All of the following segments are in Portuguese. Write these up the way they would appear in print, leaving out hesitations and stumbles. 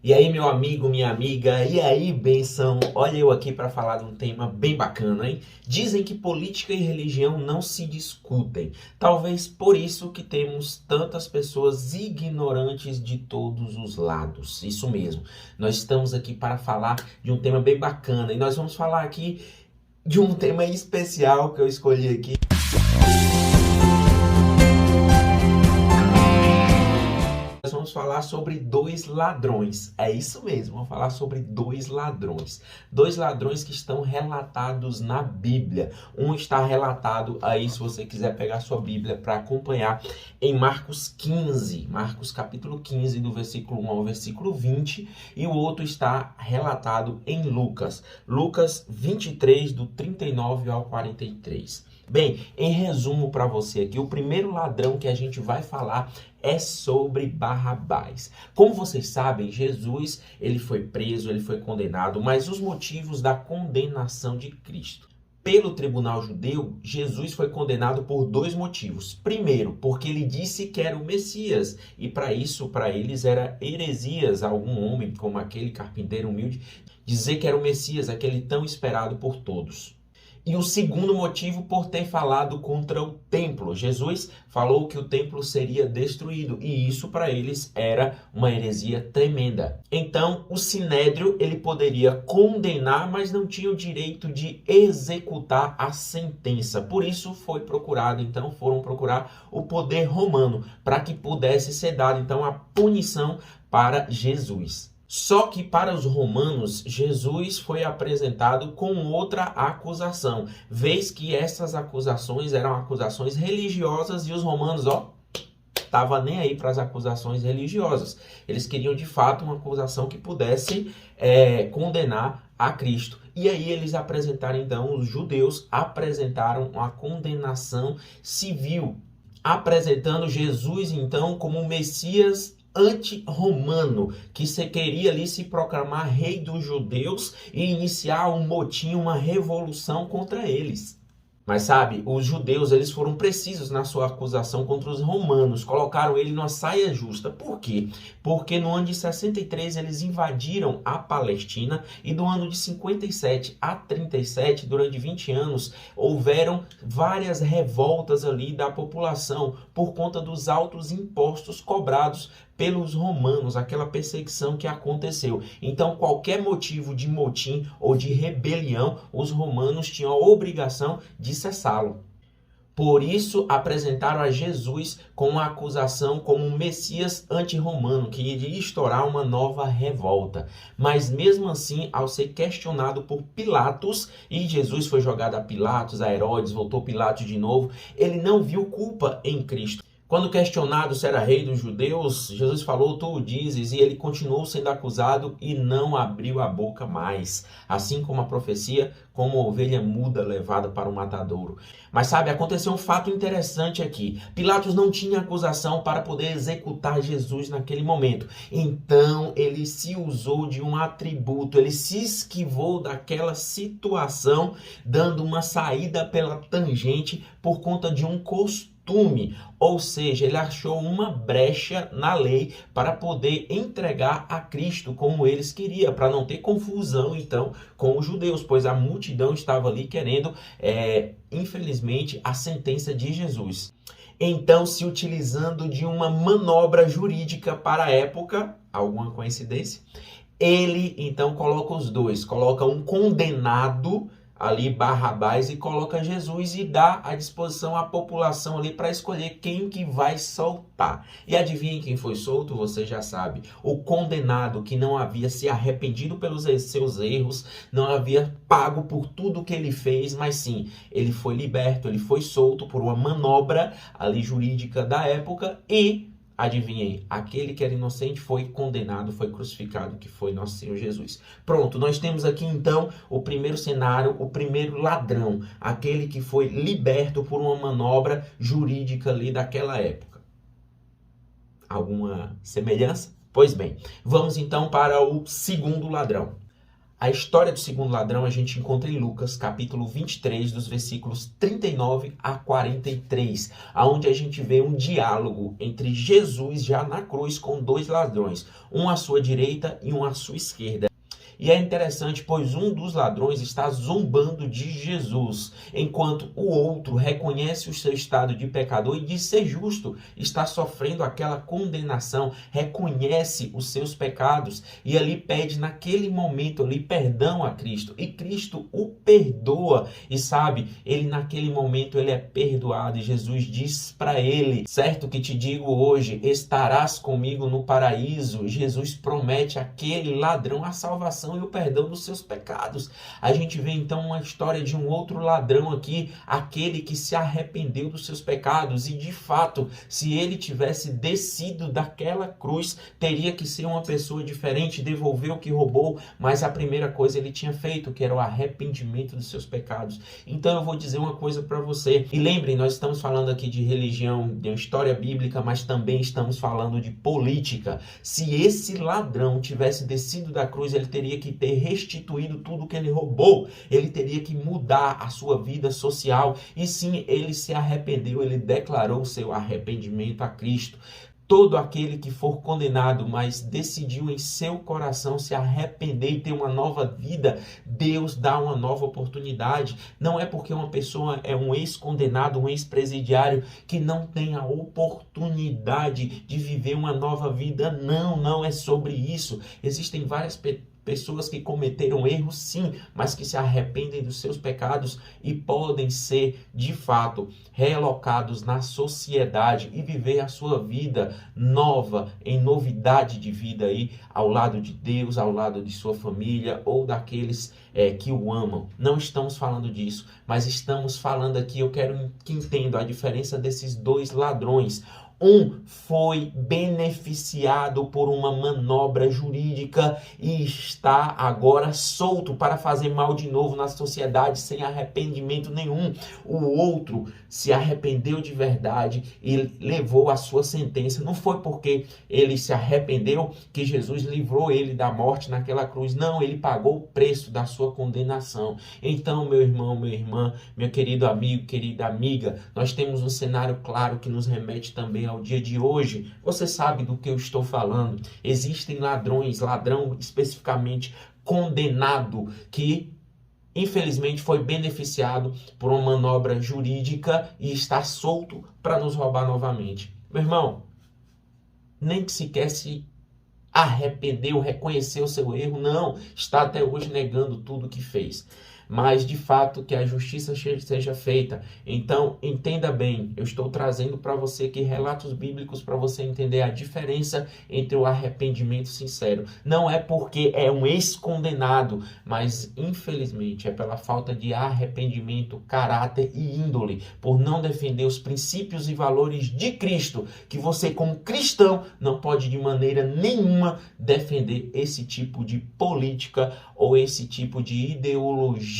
E aí, meu amigo, minha amiga, e aí, benção? Olha eu aqui para falar de um tema bem bacana, hein? Dizem que política e religião não se discutem. Talvez por isso que temos tantas pessoas ignorantes de todos os lados. Isso mesmo. Nós estamos aqui para falar de um tema bem bacana e nós vamos falar aqui de um tema especial que eu escolhi aqui. Nós vamos falar sobre dois ladrões. É isso mesmo, vamos falar sobre dois ladrões. Dois ladrões que estão relatados na Bíblia. Um está relatado aí, se você quiser pegar sua Bíblia para acompanhar, em Marcos 15. Marcos capítulo 15, do versículo 1 ao versículo 20. E o outro está relatado em Lucas. Lucas 23, do 39 ao 43. Bem, em resumo para você aqui, o primeiro ladrão que a gente vai falar é sobre Barrabás. Como vocês sabem, Jesus, ele foi preso, ele foi condenado, mas os motivos da condenação de Cristo. Pelo tribunal judeu, Jesus foi condenado por dois motivos. Primeiro, porque ele disse que era o Messias, e para isso, para eles, era heresias algum homem, como aquele carpinteiro humilde, dizer que era o Messias, aquele tão esperado por todos. E o segundo motivo, por ter falado contra o templo. Jesus falou que o templo seria destruído e isso para eles era uma heresia tremenda. Então, o Sinédrio, ele poderia condenar, mas não tinha o direito de executar a sentença. Por isso foram procurar o poder romano para que pudesse ser dada então a punição para Jesus. Só que para os romanos, Jesus foi apresentado com outra acusação, vez que essas acusações eram acusações religiosas e os romanos, estavam nem aí para as acusações religiosas. Eles queriam de fato uma acusação que pudesse condenar a Cristo. E aí eles apresentaram então, os judeus apresentaram uma condenação civil, apresentando Jesus então como o Messias anti-romano, que queria ali se proclamar rei dos judeus e iniciar um motim, uma revolução contra eles. Mas sabe, os judeus, eles foram precisos na sua acusação contra os romanos, colocaram ele numa saia justa. Por quê? Porque no ano de 63 eles invadiram a Palestina e do ano de 57 a 37, durante 20 anos, houveram várias revoltas ali da população por conta dos altos impostos cobrados pelos romanos, aquela perseguição que aconteceu. Então, qualquer motivo de motim ou de rebelião, os romanos tinham a obrigação de cessá-lo. Por isso, apresentaram a Jesus com uma acusação como um Messias anti-romano, que iria estourar uma nova revolta. Mas mesmo assim, ao ser questionado por Pilatos, e Jesus foi jogado a Pilatos, a Herodes, voltou Pilatos de novo, ele não viu culpa em Cristo. Quando questionado se era rei dos judeus, Jesus falou, tu o dizes, e ele continuou sendo acusado e não abriu a boca mais. Assim como a profecia, como a ovelha muda levada para o matadouro. Mas sabe, aconteceu um fato interessante aqui. Pilatos não tinha acusação para poder executar Jesus naquele momento. Então, ele se usou de um atributo, ele se esquivou daquela situação, dando uma saída pela tangente por conta de um costume. Ou seja, ele achou uma brecha na lei para poder entregar a Cristo como eles queriam, para não ter confusão então com os judeus, pois a multidão estava ali querendo, infelizmente, a sentença de Jesus. Então, se utilizando de uma manobra jurídica para a época, alguma coincidência, ele então coloca os dois, coloca um condenado ali, Barrabás, e coloca Jesus e dá à disposição a população ali para escolher quem que vai soltar. E adivinhem quem foi solto? Você já sabe. O condenado que não havia se arrependido pelos seus erros, não havia pago por tudo que ele fez, mas sim, ele foi liberto, ele foi solto por uma manobra ali jurídica da época e adivinhei, aquele que era inocente foi condenado, foi crucificado, que foi nosso Senhor Jesus. Pronto, nós temos aqui então o primeiro cenário, o primeiro ladrão, aquele que foi liberto por uma manobra jurídica ali daquela época. Alguma semelhança? Pois bem, vamos então para o segundo ladrão. A história do segundo ladrão a gente encontra em Lucas, capítulo 23, dos versículos 39 a 43, onde a gente vê um diálogo entre Jesus já na cruz com dois ladrões, um à sua direita e um à sua esquerda. E é interessante, pois um dos ladrões está zombando de Jesus, enquanto o outro reconhece o seu estado de pecador e diz ser justo, está sofrendo aquela condenação, reconhece os seus pecados e ali pede naquele momento ali perdão a Cristo. E Cristo o perdoa e sabe, ele naquele momento ele é perdoado e Jesus diz para ele, certo que te digo hoje, estarás comigo no paraíso. Jesus promete àquele ladrão a salvação e o perdão dos seus pecados. A gente vê então uma história de um outro ladrão aqui, aquele que se arrependeu dos seus pecados e de fato, se ele tivesse descido daquela cruz, teria que ser uma pessoa diferente, devolver o que roubou, mas a primeira coisa ele tinha feito, que era o arrependimento dos seus pecados. Então eu vou dizer uma coisa para você, e lembrem, nós estamos falando aqui de religião, de história bíblica, mas também estamos falando de política. Se esse ladrão tivesse descido da cruz, ele teria que ter restituído tudo que ele roubou, ele teria que mudar a sua vida social, e sim, ele se arrependeu, ele declarou o seu arrependimento a Cristo. Todo aquele que for condenado, mas decidiu em seu coração se arrepender e ter uma nova vida, Deus dá uma nova oportunidade. Não é porque uma pessoa é um ex-condenado, um ex-presidiário, que não tem a oportunidade de viver uma nova vida. Não, não é sobre isso. Existem várias pessoas que cometeram erros sim, mas que se arrependem dos seus pecados e podem ser, de fato, realocados na sociedade e viver a sua vida nova, em novidade de vida aí, ao lado de Deus, ao lado de sua família ou daqueles que o amam. Não estamos falando disso, mas estamos falando aqui, eu quero que entendam a diferença desses dois ladrões. Um foi beneficiado por uma manobra jurídica e está agora solto para fazer mal de novo na sociedade sem arrependimento nenhum. O outro se arrependeu de verdade e levou a sua sentença. Não foi porque ele se arrependeu que Jesus livrou ele da morte naquela cruz. Não, ele pagou o preço da sua condenação. Então, meu irmão, minha irmã, meu querido amigo, querida amiga, nós temos um cenário claro que nos remete também ao dia de hoje. Você sabe do que eu estou falando. Existem ladrões, ladrão especificamente condenado, que infelizmente foi beneficiado por uma manobra jurídica e está solto para nos roubar novamente. Meu irmão, nem que sequer se arrependeu, reconheceu o seu erro, não, está até hoje negando tudo que fez. Mas de fato que a justiça seja feita. Então entenda bem, eu estou trazendo para você aqui relatos bíblicos para você entender a diferença entre o arrependimento sincero. Não é porque é um ex-condenado, mas infelizmente é pela falta de arrependimento, caráter e índole, por não defender os princípios e valores de Cristo, que você como cristão não pode de maneira nenhuma defender esse tipo de política ou esse tipo de ideologia.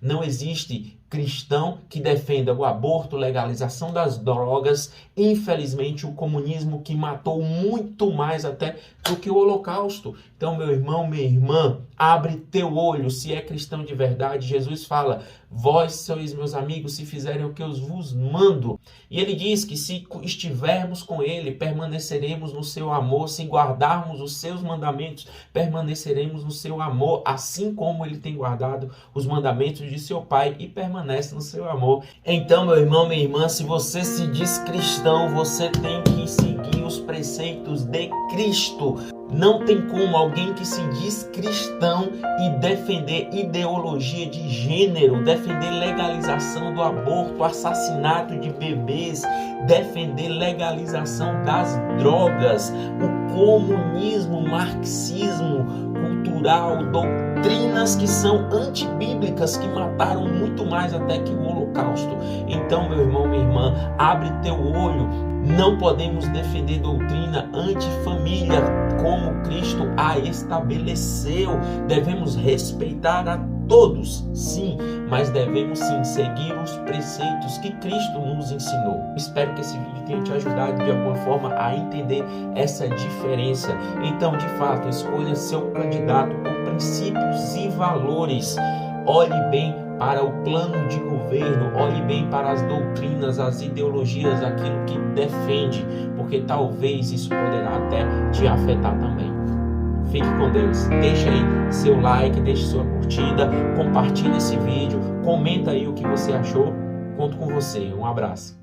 Não existe cristão que defenda o aborto, legalização das drogas, infelizmente o comunismo que matou muito mais até do que o Holocausto. Então, meu irmão, minha irmã, abre teu olho, se é cristão de verdade. Jesus fala, vós sois meus amigos se fizerem o que eu vos mando. E ele diz que se estivermos com ele, permaneceremos no seu amor, se guardarmos os seus mandamentos, permaneceremos no seu amor, assim como ele tem guardado os mandamentos de seu Pai e permanece no seu amor. Então, meu irmão, minha irmã, se você se diz cristão, você tem que seguir os preceitos de Cristo. Não tem como alguém que se diz cristão e defender ideologia de gênero, defender legalização do aborto, assassinato de bebês, defender legalização das drogas, o comunismo, marxismo cultural, doutrinas que são antibíblicas, que mataram muito mais até que o Holocausto. Então, meu irmão, minha irmã, abre teu olho. Não podemos defender doutrina antifamília como Cristo a estabeleceu. Devemos respeitar a todos, sim, mas devemos sim seguir os preceitos que Cristo nos ensinou. Espero que esse vídeo tenha te ajudado de alguma forma a entender essa diferença. Então, de fato, escolha seu candidato por princípios e valores. Olhe bem para o plano de governo, olhe bem para as doutrinas, as ideologias, aquilo que defende, porque talvez isso poderá até te afetar também. Fique com Deus. Deixa aí seu like, deixe sua curtida, compartilhe esse vídeo, comenta aí o que você achou. Conto com você. Um abraço.